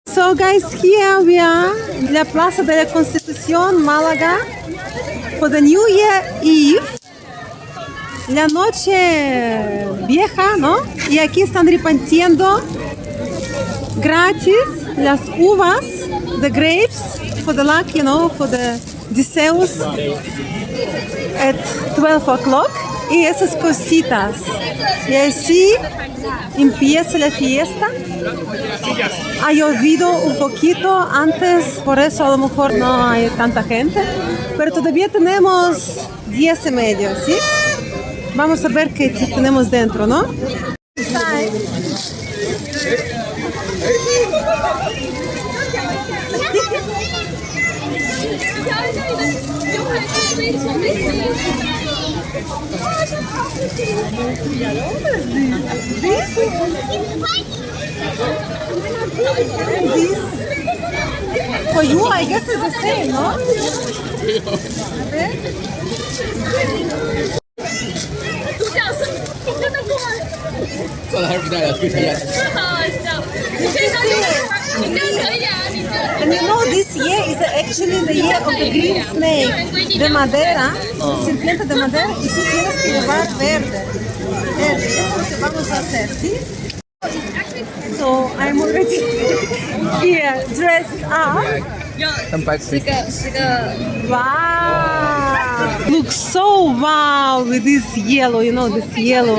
So guys, here we are in la Plaza de la Constitución, Málaga, for the New Year Eve, la noche vieja, ¿no? Y aquí están repartiendo gratis las uvas, the grapes, for the luck, you know, for the deseos at 12 o'clock. Y esas cositas. Y así empieza la fiesta. Ha llovido un poquito antes, por eso a lo mejor no hay tanta gente. Pero todavía tenemos 10:30, ¿sí? Vamos a ver qué tenemos dentro, ¿no? For you, I guess it's the same, ¿no? A ver. And you know, this year is actually the year of the green snake, de madera, serpiente de madera, y tú tienes que llevar verde. Verde, eso es lo que vamos a hacer, ¿sí? So I'm already here, dressed up. Wow! Looks so wow with this yellow, you know, this yellow.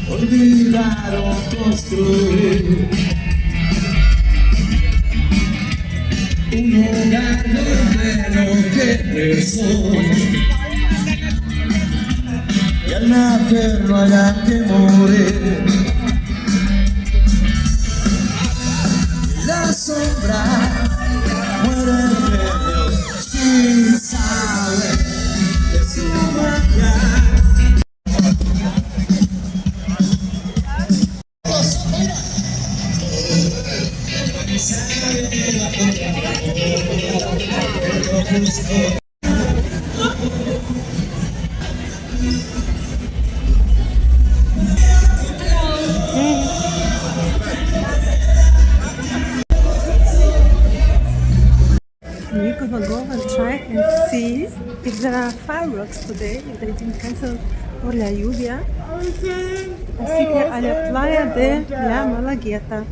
Olvidaron construir un hogar donde no quede sol, y al nacer no haya que morir. La sombra muere en medio sin saber de su magia. We're gonna go and try and see if there are fireworks today, if they didn't cancel por la lluvia. Así que a la playa de la Malagueta.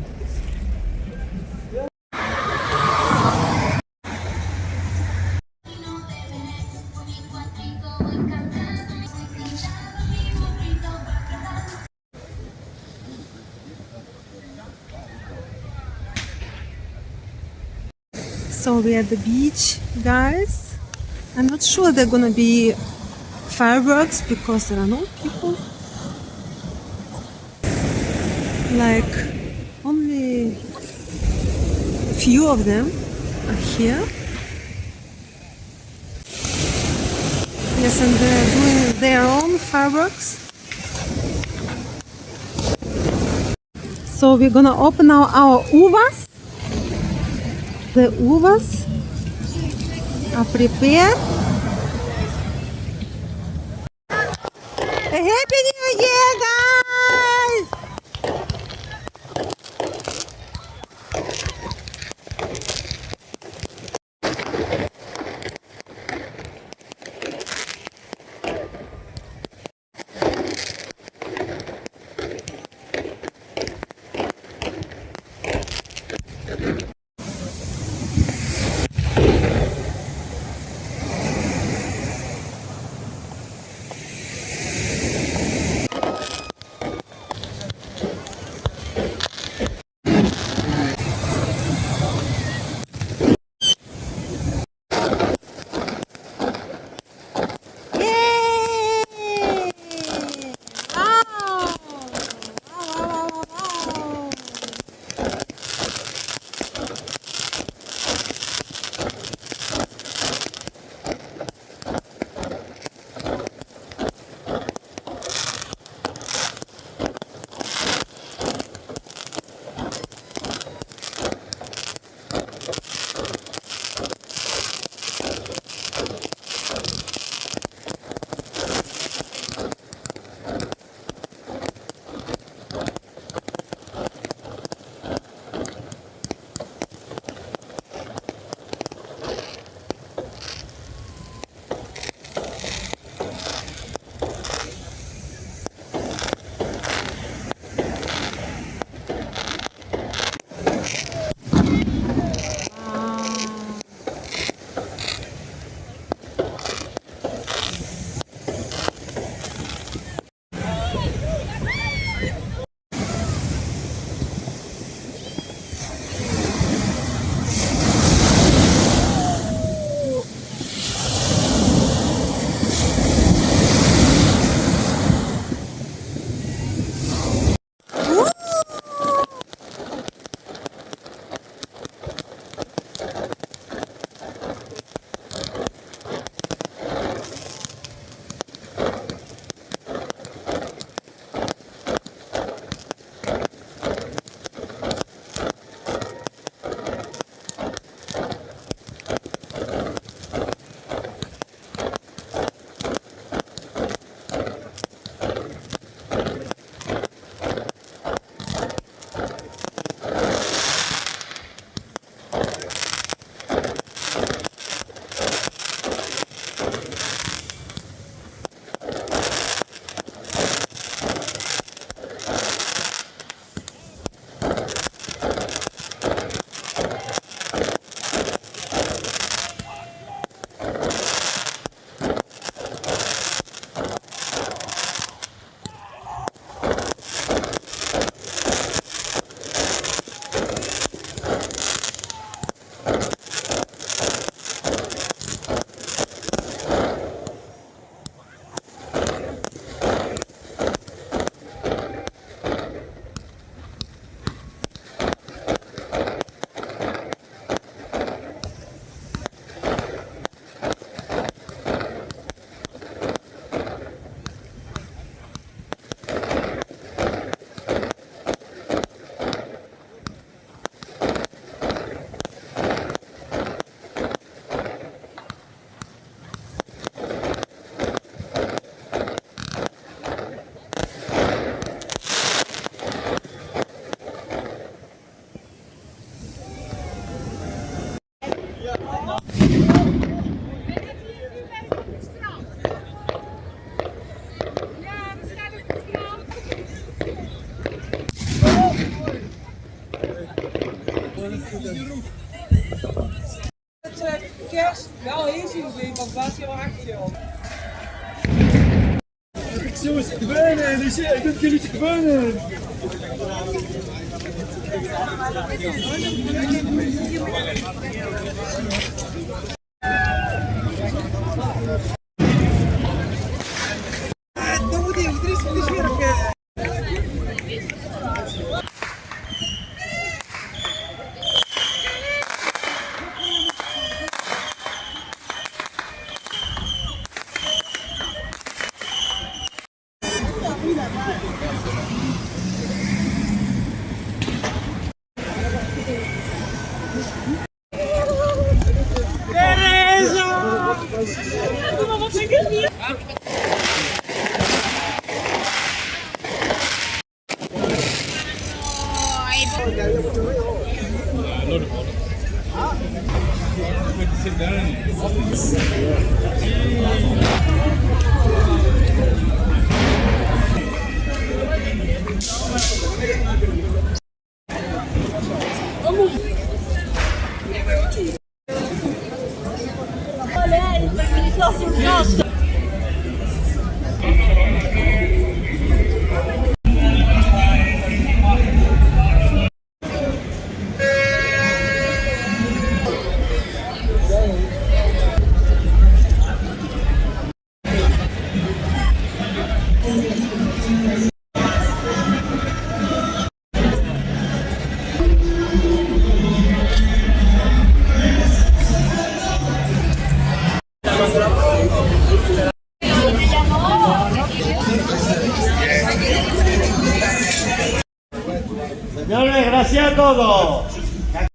So we're at the beach, guys. I'm not sure they're gonna be fireworks because there are no people. Like only a few of them are here. Yes, and they're doing their own fireworks. So we're gonna open now our uvas. The uvas are prepared. A Happy New Year, guys! Kerst wel hier zien we, want waar is je wel achter je op? Zo is het gewenen, dus ik ben jullie te gewenen. Señores, gracias a todos.